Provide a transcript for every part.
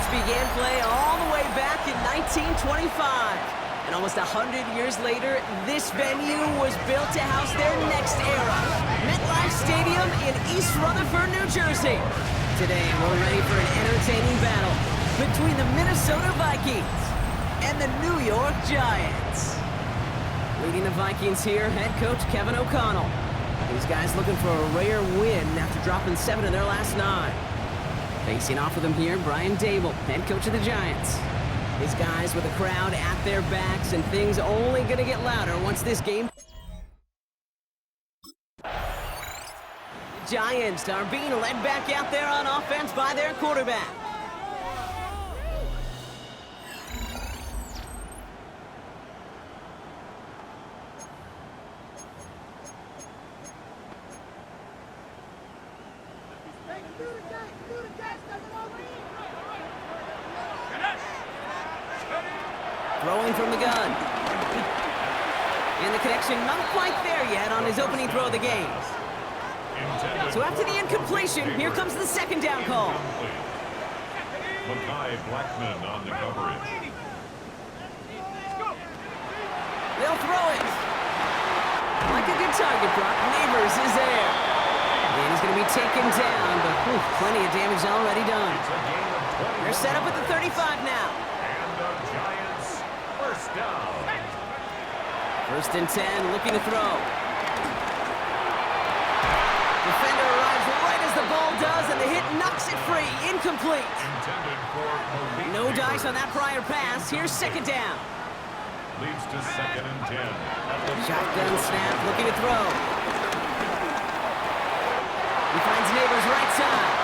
Giants began play all the way back in 1925. And almost 100 years later, this venue was built to house their next era. MetLife Stadium in East Rutherford, New Jersey. Today, we're ready for an entertaining battle between the Minnesota Vikings and the New York Giants. Leading the Vikings here, head coach Kevin O'Connell. These guys looking for a rare win after dropping 7 of their last 9. Facing off with them here, Brian Dable, head coach of the Giants. His guys with the crowd at their backs, and things only going to get louder once this game... Giants are being led back out there on offense by their quarterback. Throwing from the gun. And the connection not quite there yet on his opening throw of the game. So after the incompletion, here comes the second down call. Mackay Blackman on the coverage. They'll throw it. Like a good target, Brock. Neighbors is there. And he's going to be taken down, but plenty of damage already done. They're set up at the 35 now. And the Giants first down. First and 10, looking to throw. Defender arrives right as the ball does, and the hit knocks it free. Incomplete. No dice on that prior pass. Here's second down. Leads to second and 10. Shotgun snap, looking to throw. He finds Neighbors right side.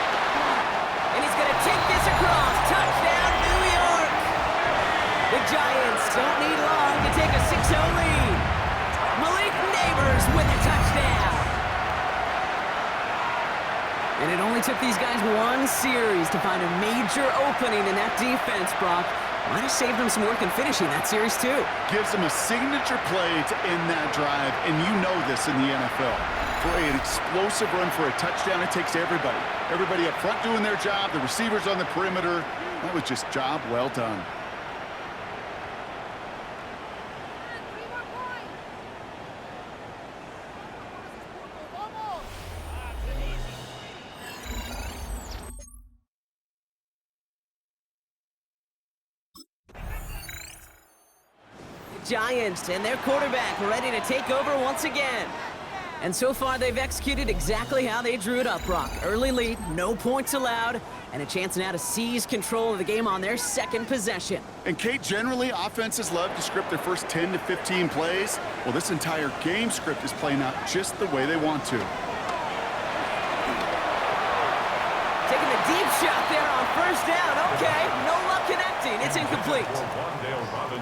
And he's going to take this across. Touchdown, New York! The Giants don't need long to take a 6-0 lead. Malik Neighbors with a touchdown. And it only took these guys one series to find a major opening in that defense, Brock. Might have saved them some work in finishing that series, too. Gives them a signature play to end that drive, and you know this in the NFL. For an explosive run for a touchdown, it takes everybody. Everybody up front doing their job, the receivers on the perimeter. That was just job well done. Giants and their quarterback ready to take over once again. And so far, they've executed exactly how they drew it up, Brock. Early lead, no points allowed, and a chance now to seize control of the game on their second possession. And Kate, generally, offenses love to script their first 10 to 15 plays. Well, this entire game script is playing out just the way they want to. Taking the deep shot there on first down. Okay, no luck connecting. It's incomplete.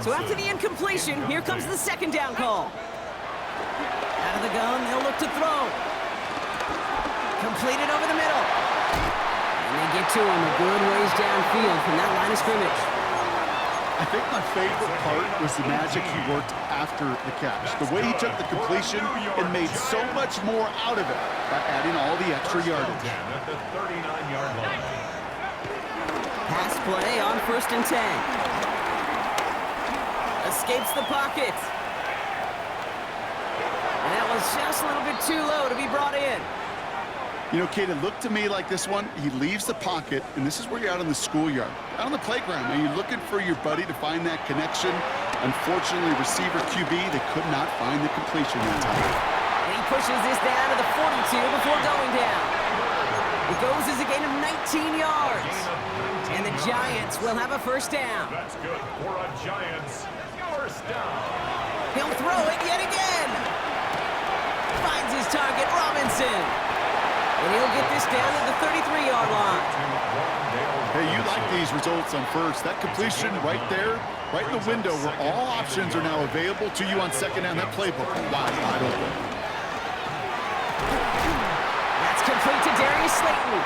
So after the incompletion, here comes the second down call. Out of the gun, they'll look to throw. Completed over the middle. And they get to him a good ways downfield from that line of scrimmage. I think my favorite part was the magic he worked after the catch. The way he took the completion and made so much more out of it by adding all the extra yardage. At the 39-yard line. Pass play on first and 10. Escapes the pocket. And that was just a little bit too low to be brought in. You know, Kate, it looked to me like this one, he leaves the pocket, and this is where you're out on the schoolyard, out on the playground, and you're looking for your buddy to find that connection. Unfortunately, receiver QB, they could not find the completion that time. And he pushes this down to the 42 before going down. It goes as a gain of 19 yards. And the Giants will have a first down. That's good for a Giants first down. He'll throw it yet again. Finds his target, Robinson. And he'll get this down to the 33-yard line. Hey, you like these results on first. That completion right there, right in the window where all options are now available to you on second down. That playbook wide open. That's complete to Darius Slayton.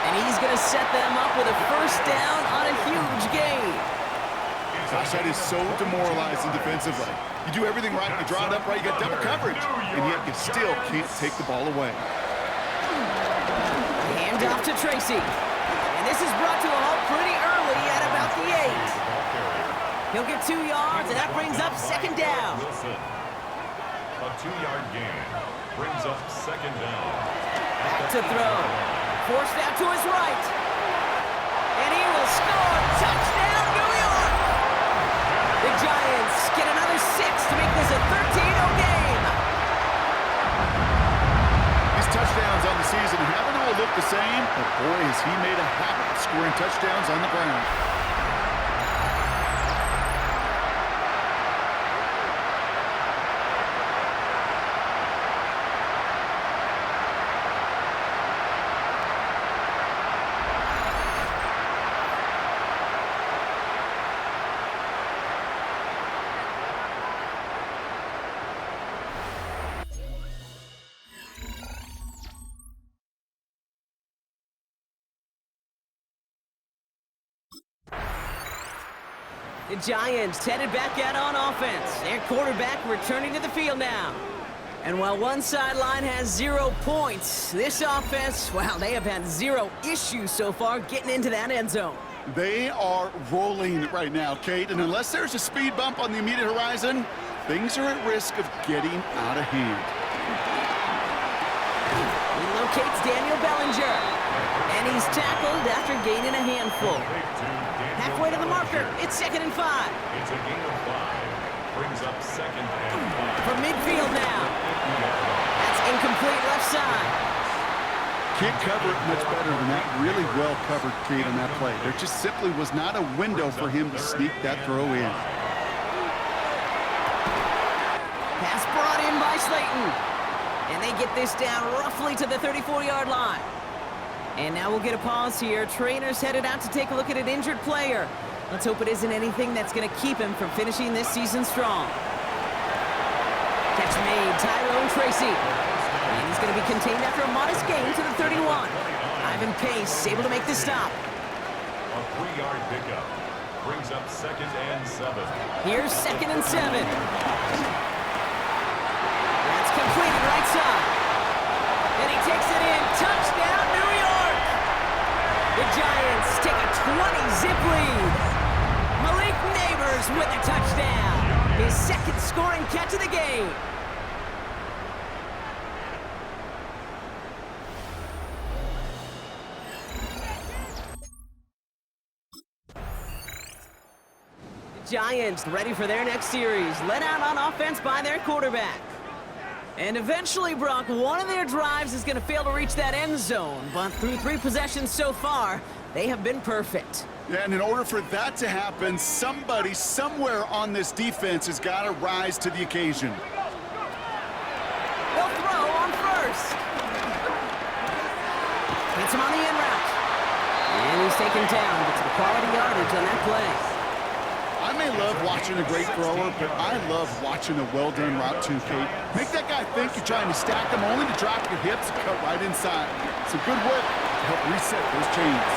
And he's going to set them up with a first down on a huge gain. Gosh, that is so demoralizing defensively. You do everything right, you draw it up right, you got double coverage, and yet you still can't take the ball away. Hand off to Tracy. And this is brought to a halt pretty early Already at about the 8. He'll get 2 yards, and that brings up second down. A 2-yard gain brings up second down. Back to throw. Forced out to his right. And he will score. Touchdown, New York! The Giants get another 6 to make this a 13-0 game. These touchdowns on the season haven't all looked the same, but boy, has he made a habit of scoring touchdowns on the ground. The Giants headed back out on offense. Their quarterback returning to the field now. And while one sideline has 0 points, this offense, well, they have had 0 issues so far getting into that end zone. They are rolling right now, Kate, and unless there's a speed bump on the immediate horizon, things are at risk of getting out of hand. He locates Daniel Bellinger, and he's tackled after gaining a handful. Halfway to the marker, it's 2nd and 5. It's a gain of 5. Brings up second and 5. From midfield now. That's incomplete left side. Can't cover it much better than that. Really well covered, Kate, on that play. There just simply was not a window for him to sneak that throw in. Pass brought in by Slayton. And they get this down roughly to the 34-yard line. And now we'll get a pause here. Trainers headed out to take a look at an injured player. Let's hope it isn't anything that's going to keep him from finishing this season strong. Catch made, Tyrone Tracy. And he's going to be contained after a modest gain to the 31. Ivan Pace able to make the stop. A 3-yard pickup brings up 2nd and 7. Here's 2nd and 7. That's completed right side. And he takes it in. Touchdown, New York! The Giants take a 20-zip lead. Malik Neighbors with a touchdown. His 2nd scoring catch of the game. The Giants ready for their next series. Led out on offense by their quarterback. And eventually, Brock, one of their drives is going to fail to reach that end zone. But through 3 possessions so far, they have been perfect. Yeah, and in order for that to happen, somebody somewhere on this defense has got to rise to the occasion. They'll throw on first. Hits him on the in route. And he's taken down. Gets the quality yardage on that play. I may love watching a great thrower, but I love watching a well-done route too, Kate. Make that guy think you're trying to stack him only to drop your hips and cut right inside. Some good work to help reset those chains.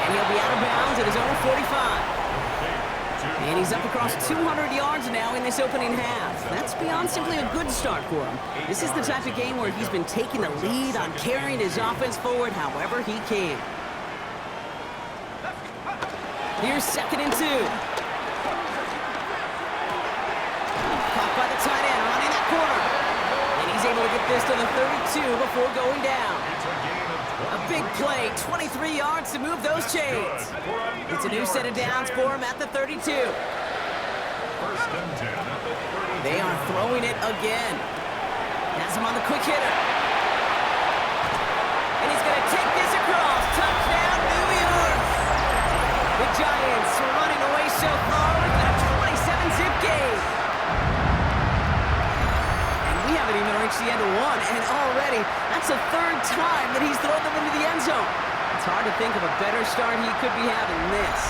And he'll be out of bounds at his own 45. And he's up across 200 yards now in this opening half. That's beyond simply a good start for him. This is the type of game where he's been taking the lead on carrying his offense forward however he can. Here's 2nd and 2. By the tight end, running that corner. And he's able to get this to the 32 before going down. A big play, 23 yards to move those chains. It's a new set of downs for him at the 32. 1st and 10 at the 32. They are throwing it again. Has him on the quick hitter. And he's going to take this across. Touchdown, New York. The Giants are running away so far with a 27-zip game. We haven't even reached the end of one, and already that's the 3rd time that he's thrown them into the end zone. It's hard to think of a better start he could be having than this.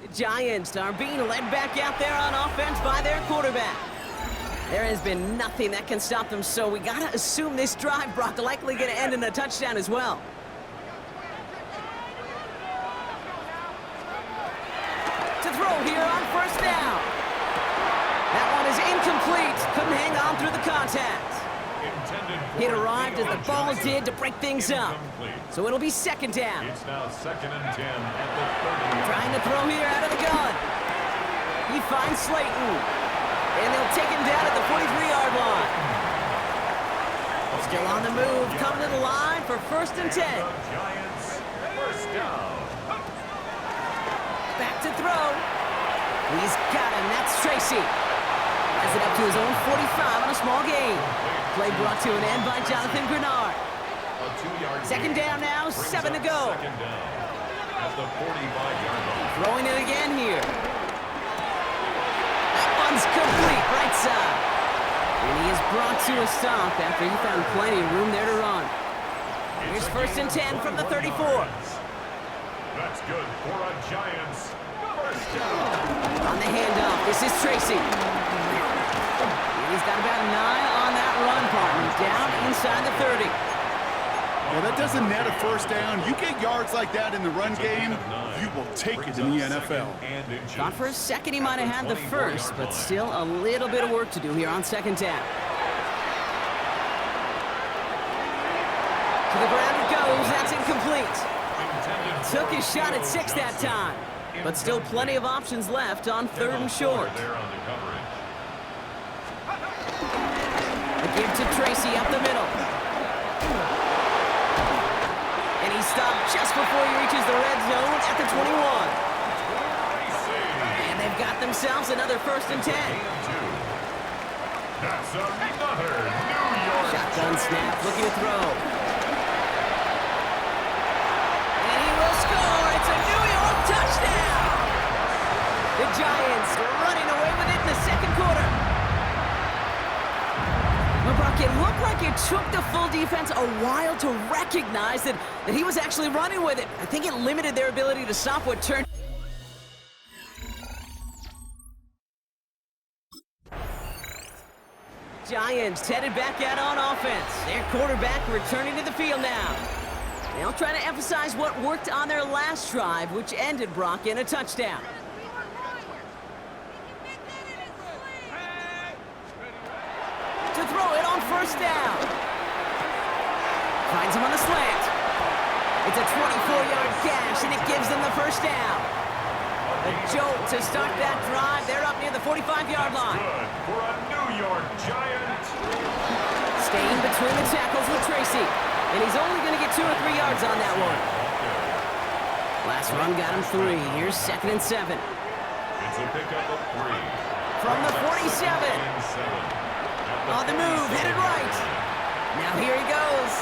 The Giants are being led back out there on offense by their quarterback. There has been nothing that can stop them, so we got to assume this drive, Brock, likely going to end in a touchdown as well. To throw here on 1st incomplete. Couldn't hang on through the contact. It arrived as the ball did to break things up. So it'll be second down. It's now 2nd and 10 at the 30. Trying to throw here out of the gun. He finds Slayton. And they'll take him down at the 43-yard line. Still on the move, coming to the line for 1st and 10. Giants, first down. Back to throw. He's got him. That's Tracy. Has it up to his own 45 on a small gain. Play brought to an end by Jonathan Grenard. A 2-yard Second down now, 7 to go. Second down at the 45-yard line. Throwing it again here. That one's complete, right side. And he is brought to a stop after he found plenty of room there to run. Here's 1st and 10 from the 34. That's good for a Giants first down. On the handoff, this is Tracy. He's got about 9 on that run, partner. Down inside the 30. Well, that doesn't net a first down. You get yards like that in the run game, you will take it in the NFL. Thought for a second he might have had the first, but still a little bit of work to do here on second down. To the ground it goes. That's incomplete. Took his shot at 6 that time, but still plenty of options left on 3rd and short. A give to Tracy up the middle. And he stopped just before he reaches the red zone at the 21. And they've got themselves another 1st and 10. That's another New York Shotgun snap, looking to throw. And he will score. It's a New York touchdown. The Giants running away with it in the second quarter. Well, Brock, it looked like it took the full defense a while to recognize that he was actually running with it. I think it limited their ability to stop what turned. Giants headed back out on offense. Their quarterback returning to the field now. They'll try to emphasize what worked on their last drive, which ended, Brock, in a touchdown. To throw it on 1st down. Finds him on the slant. It's a 24-yard gash, and it gives them the 1st down. A jolt to start that drive. They're up near the 45-yard line. Good for a New York Giant. Staying between the tackles with Tracy. And he's only going to get 2 or 3 yards on that one. Last run got him 3. Here's 2nd and 7. It's a pickup of 3. From the 47. On the move, headed right. Now here he goes.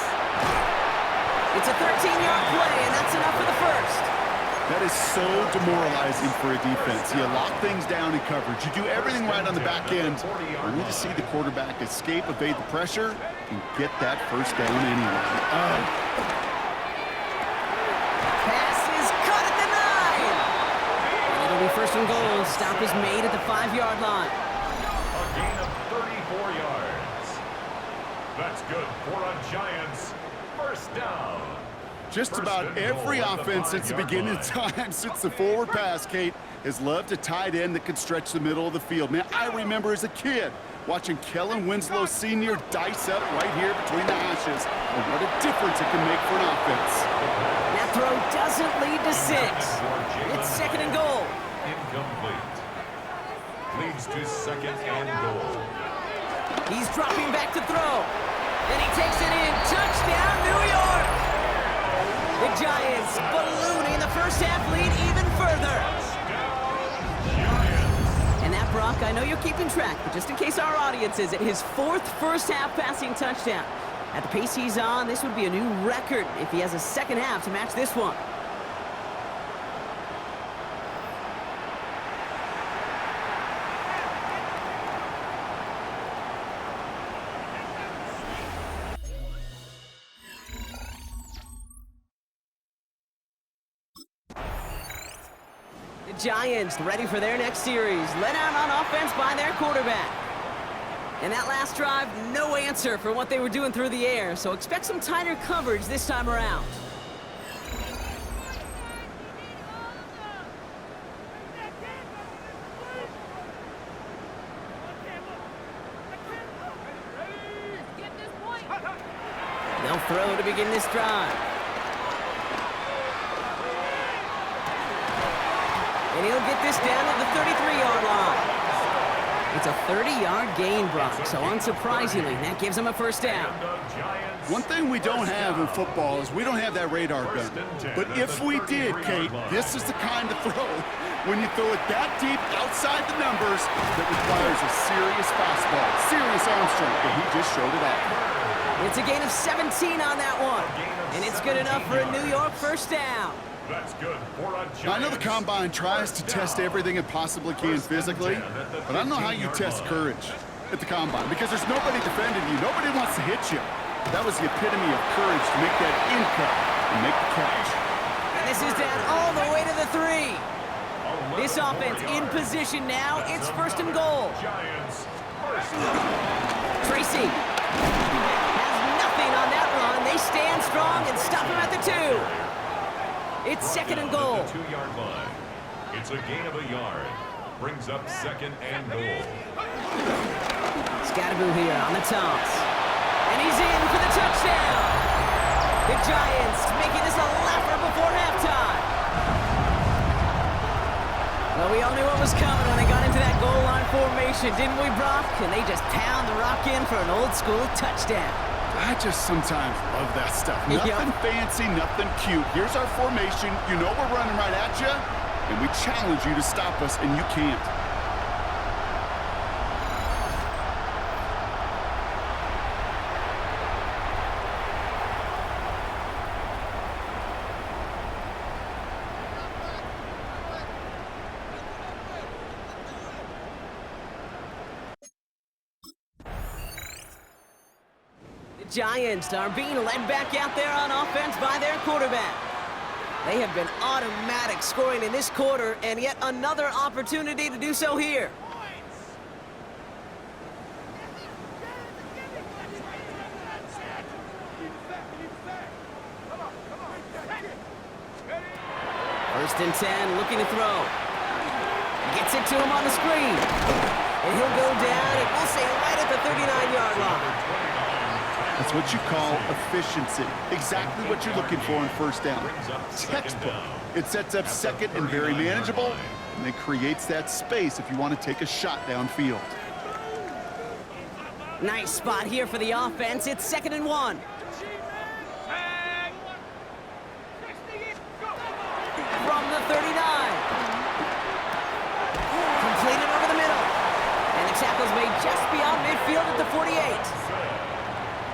It's a 13-yard play, and that's enough for the 1st. That is so demoralizing for a defense. You lock things down in coverage. You do everything right on the back end, only to see the quarterback escape, evade the pressure, and get that 1st down anyway. Pass is cut at the 9. It'll be 1st and goal. Stop is made at the 5-yard line. A gain of 34 yards. That's good for a Giants first down. Just about every offense since the beginning of time, since the forward pass, Kate, has loved a tight end that can stretch the middle of the field. Man, I remember as a kid watching Kellen Winslow Sr. dice up right here between the hashes. And what a difference it can make for an offense. That throw doesn't lead to 6. It's 2nd and goal. Incomplete. Leads to 2nd and goal. He's dropping back to throw. And he takes it in. Touchdown, New York! The Giants ballooning the 1st half lead even further. And that, Brock, I know you're keeping track, but just in case our audience isn't, his 4th first half passing touchdown. At the pace he's on, this would be a new record if he has a 2nd half to match this one. Giants ready for their next series, led out on offense by their quarterback. And that last drive, no answer for what they were doing through the air, so expect some tighter coverage this time around. They'll throw to begin this drive. And he'll get this down to the 33-yard line. It's a 30-yard gain, Brock, so unsurprisingly, that gives him a first down. One thing we don't have in football is we don't have that radar gun. But if we did, Kate, this is the kind of throw, when you throw it that deep outside the numbers, that requires a serious fastball, serious arm strength, and he just showed it off. It's a gain of 17 on that one, and it's good enough for a New York first down. That's good for a Giants. I know the Combine tries to test everything it possibly can physically, but I don't know how you test courage at the Combine, because there's nobody defending you. Nobody wants to hit you. That was the epitome of courage to make that in cut and make the catch. And this is down all the way to the 3. This offense in position now. It's first and goal. Giants first. Tracy has nothing on that run. They stand strong and stop him at the 2. It's second and goal. The 2-yard line. It's a gain of a yard. Brings up second and goal. Scatterboo here on the toss. And he's in for the touchdown. The Giants making this a laugher before halftime. Well, we all knew what was coming when they got into that goal line formation, didn't we, Brock? And they just pound the rock in for an old-school touchdown. I just sometimes love that stuff. Nothing fancy, nothing cute. Here's our formation. You know we're running right at you, and we challenge you to stop us, and you can't. Giants are being led back out there on offense by their quarterback. They have been automatic scoring in this quarter, and yet another opportunity to do so here. First and 10, looking to throw. Gets it to him on the screen. And he'll go down, and we'll say right at the 39-yard line. That's what you call efficiency. Exactly what you're looking for in first down. Textbook. It sets up second and very manageable, and it creates that space if you want to take a shot downfield. Nice spot here for the offense. It's second and 1. From the 39. Completed over the middle. And the tackle's made just beyond midfield at the 48.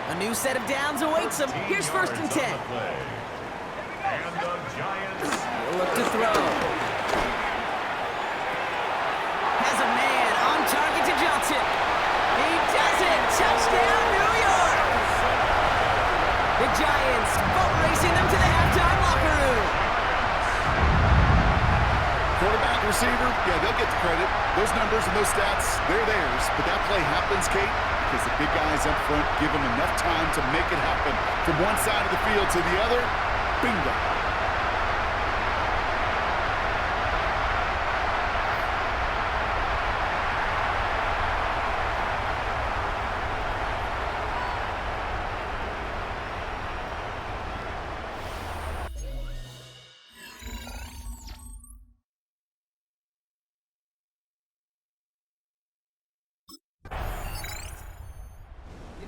A new set of downs awaits him. Here's first and 10. And the Giants Look to throw. Has a man on target to Johnson. He does it. Touchdown, New York. The Giants boat racing them to the halftime locker room. Quarterback, receiver, yeah, they'll get the credit. Those numbers and those stats, they're theirs. But that play happens, Kate, because the big guys up front give them enough time to make it happen. From one side of the field to the other, bingo.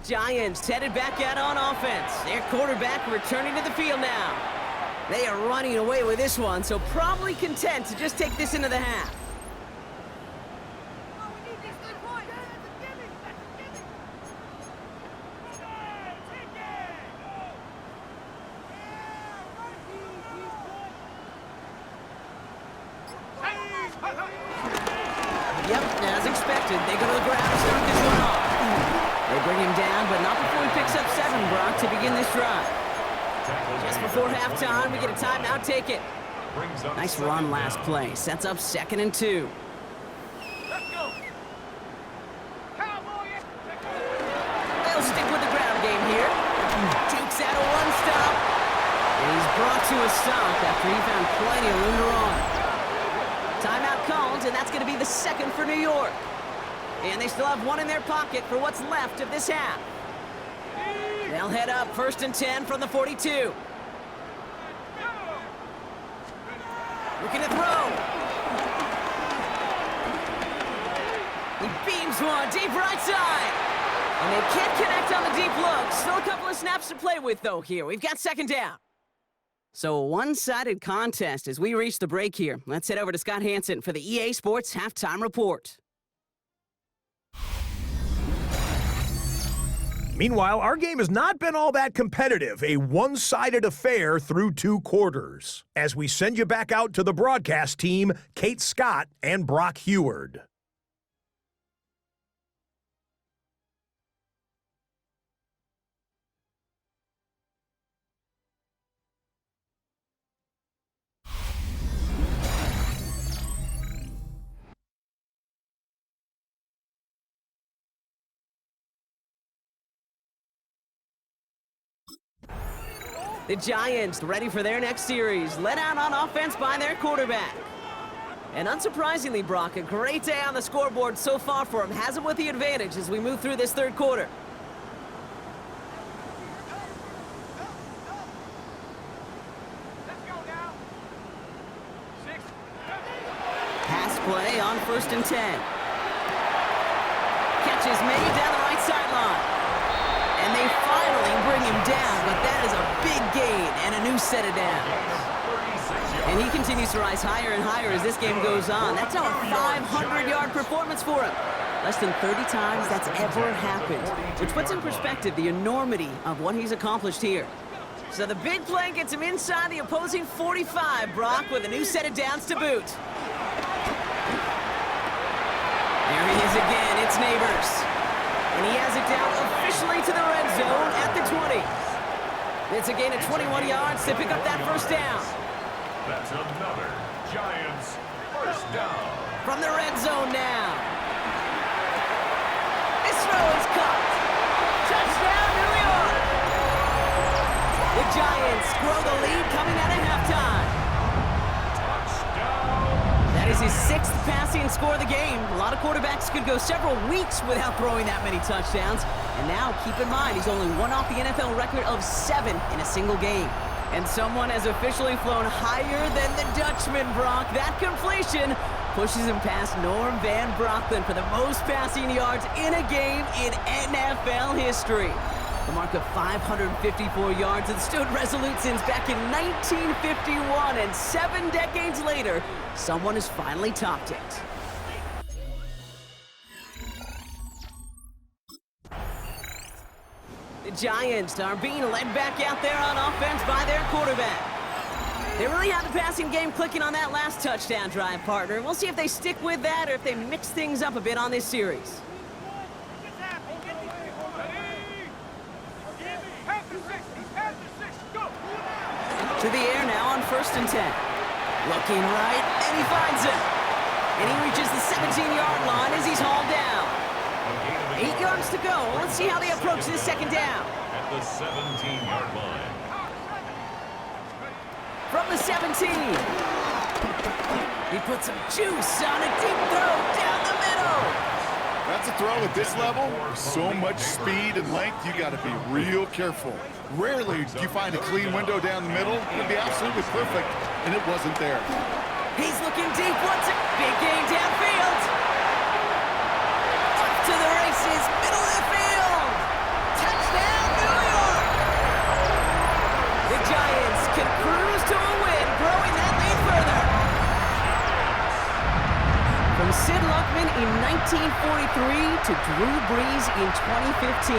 Giants headed back out on offense. Their quarterback returning to the field now. They are running away with this one, so probably content to just take this into the half. Yep, as expected, they go to the ground to start this one off. They bring him down, but not before he picks up 7, Brock, to begin this drive. Just before halftime, we get a timeout, take it. Nice run last play. Sets up second and 2. They'll stick with the ground game here. Takes out a one-stop. And he's brought to a stop after he found plenty of room to run. Timeout called, and that's going to be the second for New York. And they still have one in their pocket for what's left of this half. They'll head up 1st and 10 from the 42. Looking to throw. He beams one deep right side. And they can't connect on the deep look. Still a couple of snaps to play with, though, here. We've got 2nd down. So a one-sided contest as we reach the break here. Let's head over to Scott Hansen for the EA Sports Halftime Report. Meanwhile, our game has not been all that competitive, a one-sided affair through 2 quarters. As we send you back out to the broadcast team, Kate Scott and Brock Heward. The Giants ready for their next series, led out on offense by their quarterback. And unsurprisingly, Brock, a great day on the scoreboard so far for him. Has him with the advantage as we move through this 3rd quarter. Pass play on 1st and 10. Catches made down the right sideline. And they finally bring him down, but that is a big gain and a new set of downs. And he continues to rise higher and higher as this game goes on. That's now a 500-yard performance for him. Less than 30 times that's ever happened, which puts in perspective the enormity of what he's accomplished here. So the big play gets him inside the opposing 45, Brock, with a new set of downs to boot. There he is again, it's Neighbors. And he has it down officially to the red zone at the 20. It's a gain of 21 yards to pick up that 1st down. That's another Giants 1st down. From the red zone now. This throw is caught. Touchdown, New York. The Giants grow the lead coming out of halftime. That is his 6th passing score of the game. A lot of quarterbacks could go several weeks without throwing that many touchdowns. And now, keep in mind, he's only one off the NFL record of 7 in a single game. And someone has officially flown higher than the Dutchman, Brock. That completion pushes him past Norm Van Brocklin for the most passing yards in a game in NFL history. The mark of 554 yards and stood resolute since back in 1951, and 7 decades later, someone has finally topped it. The Giants are being led back out there on offense by their quarterback. They really had the passing game clicking on that last touchdown drive, partner. We'll see if they stick with that or if they mix things up a bit on this series. To the air now on 1st and 10. Looking right, and he finds him. And he reaches the 17-yard line as he's hauled down. 8 yards to go. Let's see how they approach this 2nd down. At the 17-yard line. From the 17. He puts some juice on a deep throw down the middle. That's a throw at this level. So much speed and length, you got to be real careful. Rarely do you find a clean window down the middle. It would be absolutely perfect, and it wasn't there. He's looking deep once again. Big gain downfield. Off to the races, middle of the field. Touchdown, New York. The Giants can cruise to a win, growing that lead further. From Sid Luckman in 1943 to Drew Brees in 2015.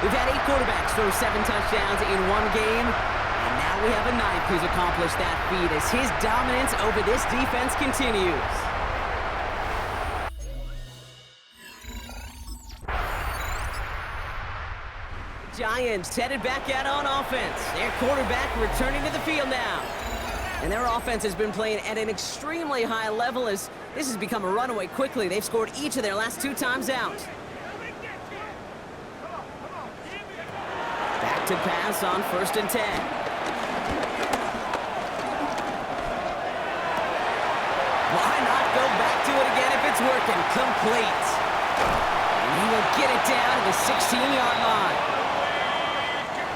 We've had 8 quarterbacks throw 7 touchdowns in one game, and now we have a 9th who's accomplished that feat as his dominance over this defense continues. Giants headed back out on offense. Their quarterback returning to the field now. And their offense has been playing at an extremely high level as this has become a runaway quickly. They've scored each of their last 2 times out. Back to pass on 1st and 10. Why not go back to it again if it's working? Complete. And he will get it down to the 16-yard line.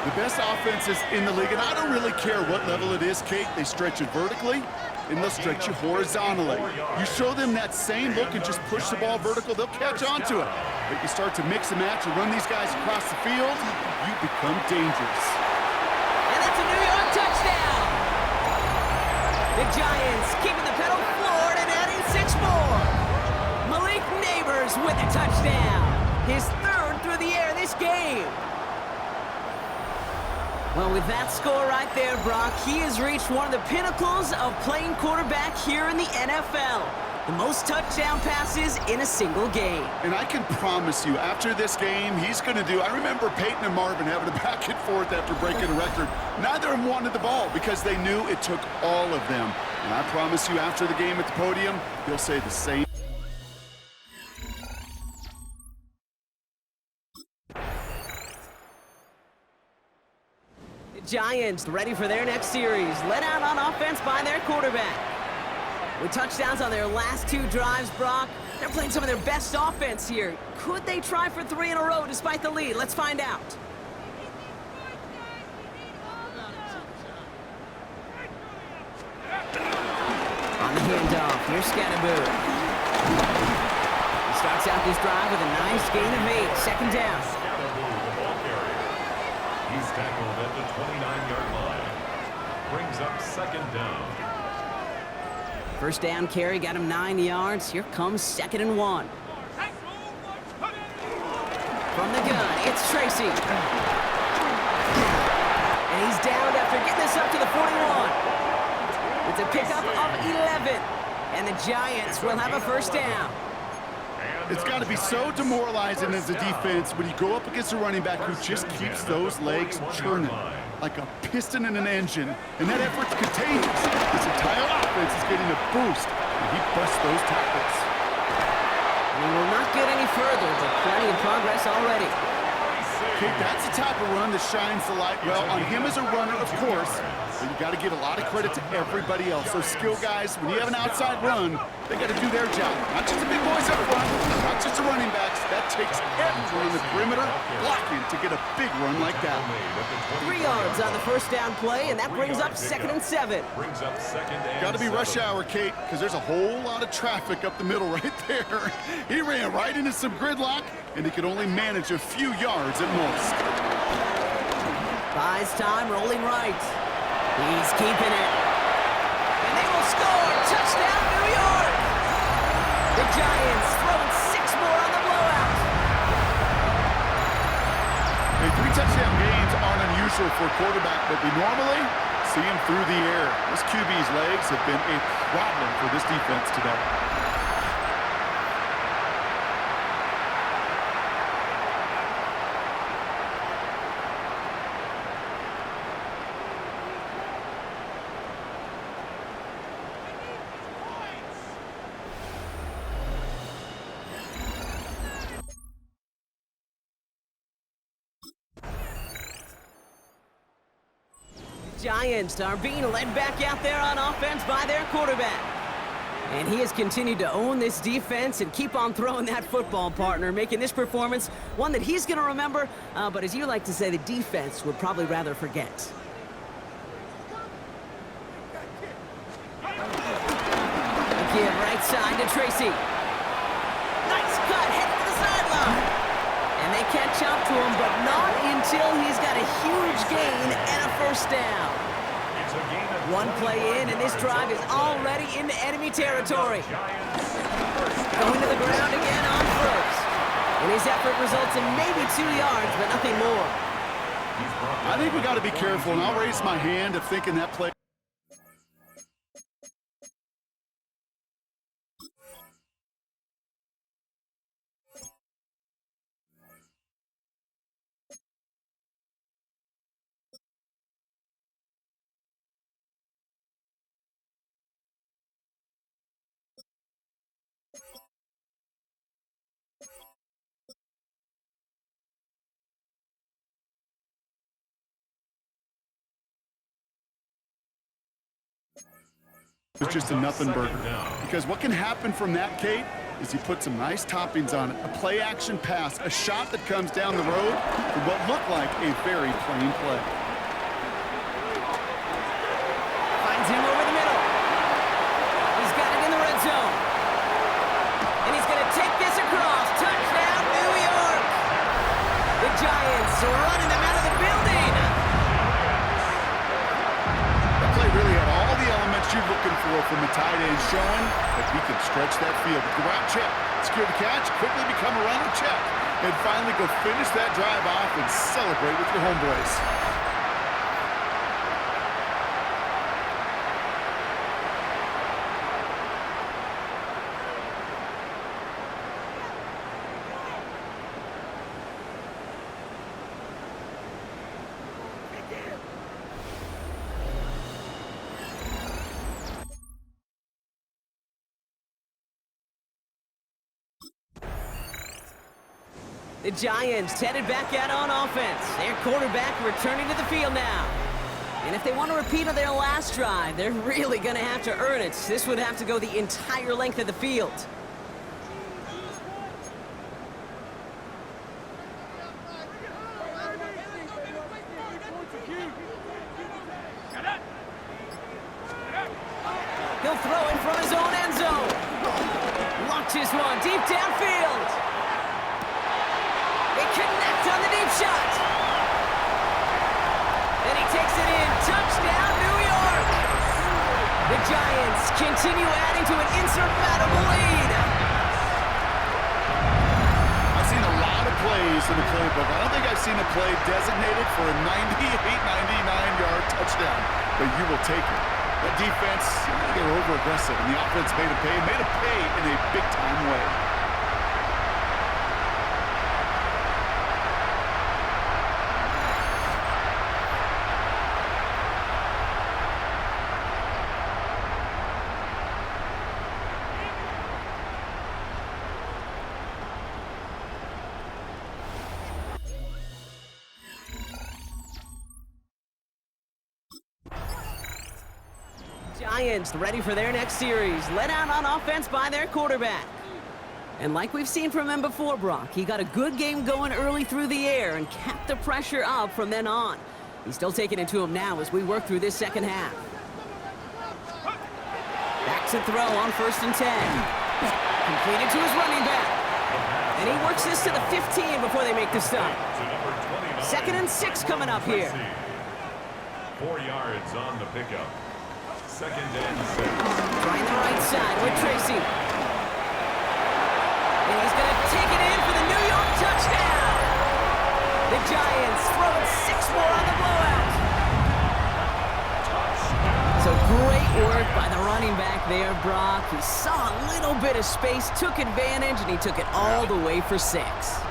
The best offenses in the league, and I don't really care what level it is, Kate. They stretch it vertically, and they'll stretch you horizontally. You show them that same look and just push the ball vertical, they'll catch on to it. But you start to mix and match and run these guys across the field, you become dangerous. And that's a New York touchdown! The Giants keeping the pedal floored and adding 6 more. Malik Neighbors with a touchdown. His 3rd through the air this game. Well, with that score right there, Brock, he has reached one of the pinnacles of playing quarterback here in the NFL. The most touchdown passes in a single game. And I can promise you, after this game, he's going to do... I remember Peyton and Marvin having a back and forth after breaking a record. Neither of them wanted the ball because they knew it took all of them. And I promise you, after the game at the podium, he'll say the same. Giants ready for their next series, led out on offense by their quarterback. With touchdowns on their last 2 drives, Brock, they're playing some of their best offense here. Could they try for 3 in a row despite the lead? Let's find out. On the handoff, here's Scatterboo. He starts out this drive with a nice gain of 8, 2nd down. He's tackled at the 29-yard line. Brings up 2nd down. 1st down carry got him 9 yards. Here comes 2nd and 1. From the gun, it's Tracy. And he's downed after getting this up to the 41. It's a pickup of 11. And the Giants will have a 1st down. It's got to be so demoralizing as a defense when you go up against a running back who just keeps those legs churning like a piston in an engine, and that effort's contagious. This entire offense is getting a boost, and he busts those tackles. We will not get any further, but plenty of progress already. Okay, that's the type of run that shines the light well on him as a runner, of course, but you got to give a lot of credit to everybody else. Those skill guys, when you have an outside run, they got to do their job. Not just the big boys up front, not just the running backs. That takes everyone on the perimeter blocking to get a big run like that. 3 yards on the 1st down play, and that brings up 2nd and 7. Brings up 2nd and Got to be rush hour, Kate, because there's a whole lot of traffic up the middle right there. He ran right into some gridlock, and he could only manage a few yards at most. Buys time, rolling right. He's keeping it. And they will score. Touchdown, New York! The Giants throwing 6 more on the blowout. Hey, 3 touchdown games aren't unusual for a quarterback, but we normally see him through the air. This QB's legs have been a problem for this defense today. Giants are being led back out there on offense by their quarterback. And he has continued to own this defense and keep on throwing that football, partner, making this performance one that he's going to remember, but as you like to say, the defense would probably rather forget. Again, right side to Tracy. Nice cut, heading to the sideline. And they catch up to him, but not until he's got a huge gain and a 1st down. One play in, and this drive is already into enemy territory. Going to the ground again on 1st. And his effort results in maybe 2 yards, but nothing more. I think we got to be careful, and I'll raise my hand of thinking that play. It's just a nothing burger. Because what can happen from that, Kate, is he put some nice toppings on it. A play-action pass, a shot that comes down the road for what looked like a very plain play. Finds him over the middle. He's got it in the red zone. And he's going to take this across. Touchdown, New York. The Giants are running them out of the building. That play really had all the elements you're looking for from a tight end, showing that he can stretch that field. With the route check, secure the catch, quickly become a runner check, and finally go finish that drive off and celebrate with your homeboys. The Giants headed back out on offense. Their quarterback returning to the field now. And if they want to repeat of their last drive, they're really going to have to earn it. This would have to go the entire length of the field. He'll throw it from his own end zone. Launches one deep downfield. They connect on the deep shot. And he takes it in. Touchdown, New York. The Giants continue adding to an insurmountable lead. I've seen a lot of plays in the playbook. I don't think I've seen a play designated for a 98, 99-yard touchdown, but you will take it. That defense, they were over-aggressive, and the offense made a pay in a big-time way. Giants ready for their next series, led out on offense by their quarterback. And like we've seen from him before, Brock, he got a good game going early through the air and kept the pressure up from then on. He's still taking it to him now as we work through this second half. Back to throw on 1st and 10. Completed to his running back. And he works this to the 15 before they make the stop. 2nd and 6 coming up here. 4 yards on the pickup. 2nd and 6. Trying the right side with Tracy. And he's going to take it in for the New York touchdown. The Giants throwing 6 more on the blowout. So great work by the running back there, Brock. He saw a little bit of space, took advantage, and he took it all the way for 6.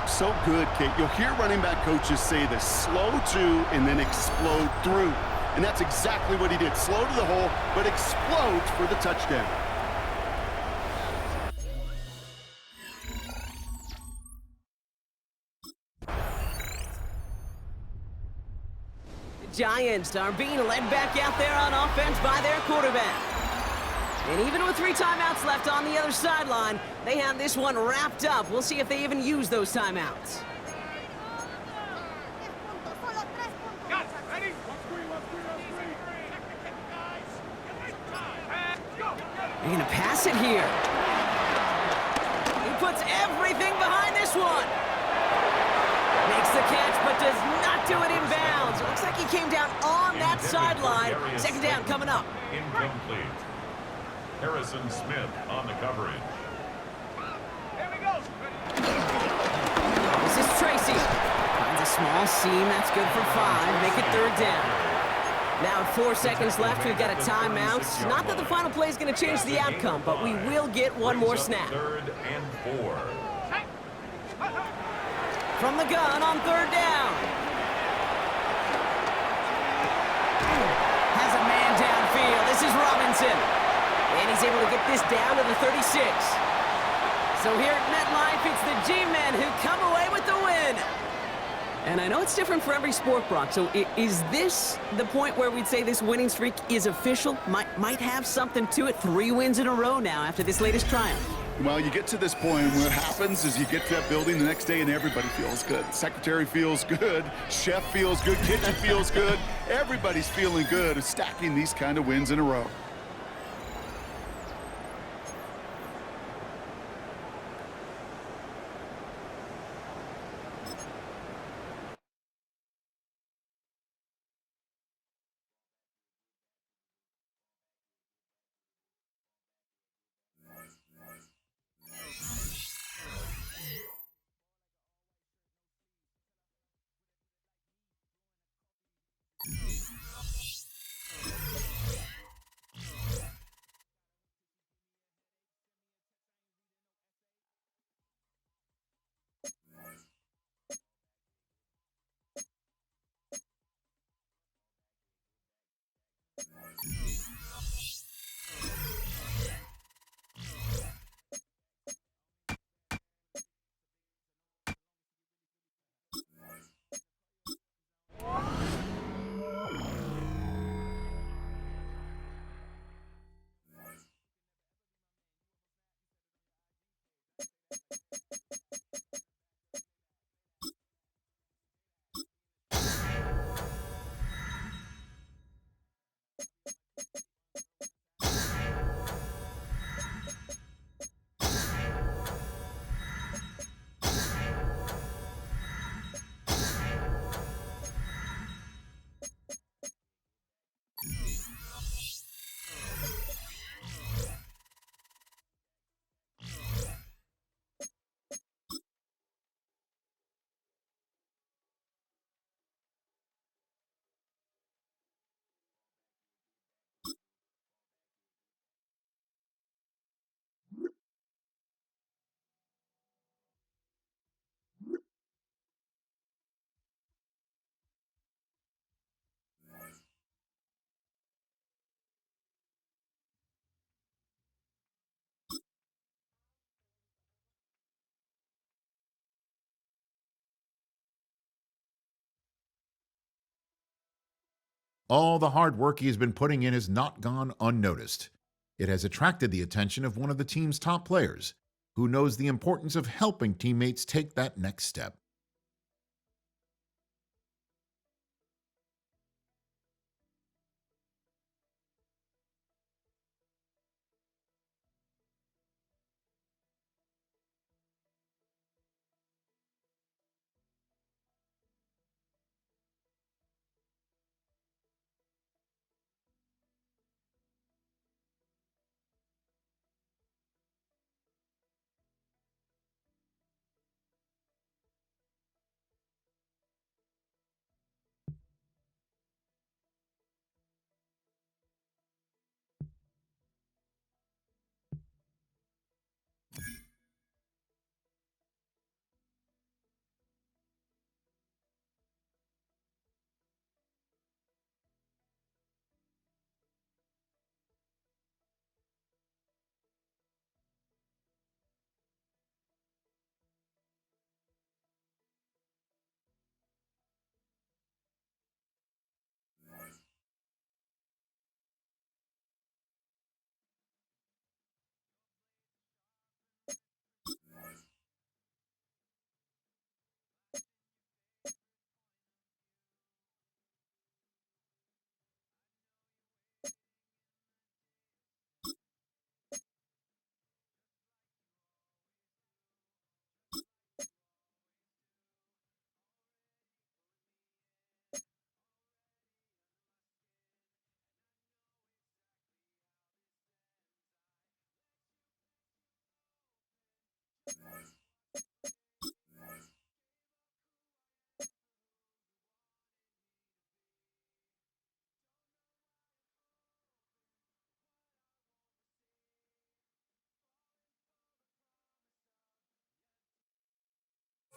So good, Kate. You'll hear running back coaches say this: slow to and then explode through. And that's exactly what he did. Slow to the hole, but explodes for the touchdown. The Giants are being led back out there on offense by their quarterback. And even with 3 timeouts left on the other sideline, they have this one wrapped up. We'll see if they even use those timeouts. They're going to pass it here. He puts everything behind this one. Makes the catch, but does not do it in bounds. It looks like he came down on that sideline. 2nd down coming up. Incomplete. Harrison Smith on the coverage. Here we go. This is Tracy. Finds a small seam. That's good for 5. Make it 3rd down. Now, 4 seconds left, we've got a timeout. Not that the final play is going to change the outcome, but we will get one more snap. 3rd and 4. From the gun on 3rd down. Has a man downfield. This is Robinson. And he's able to get this down to the 36. So here at MetLife, it's the G-Men who come away with the win. And I know it's different for every sport, Brock. So is this the point where we'd say this winning streak is official? Might have something to it. 3 wins in a row now after this latest triumph. Well, you get to this point, and what happens is you get to that building the next day, and everybody feels good. Secretary feels good. Chef feels good. Kitchen feels good. Everybody's feeling good of stacking these kind of wins in a row. All the hard work he has been putting in has not gone unnoticed. It has attracted the attention of one of the team's top players, who knows the importance of helping teammates take that next step.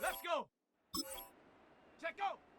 Let's go! Check go!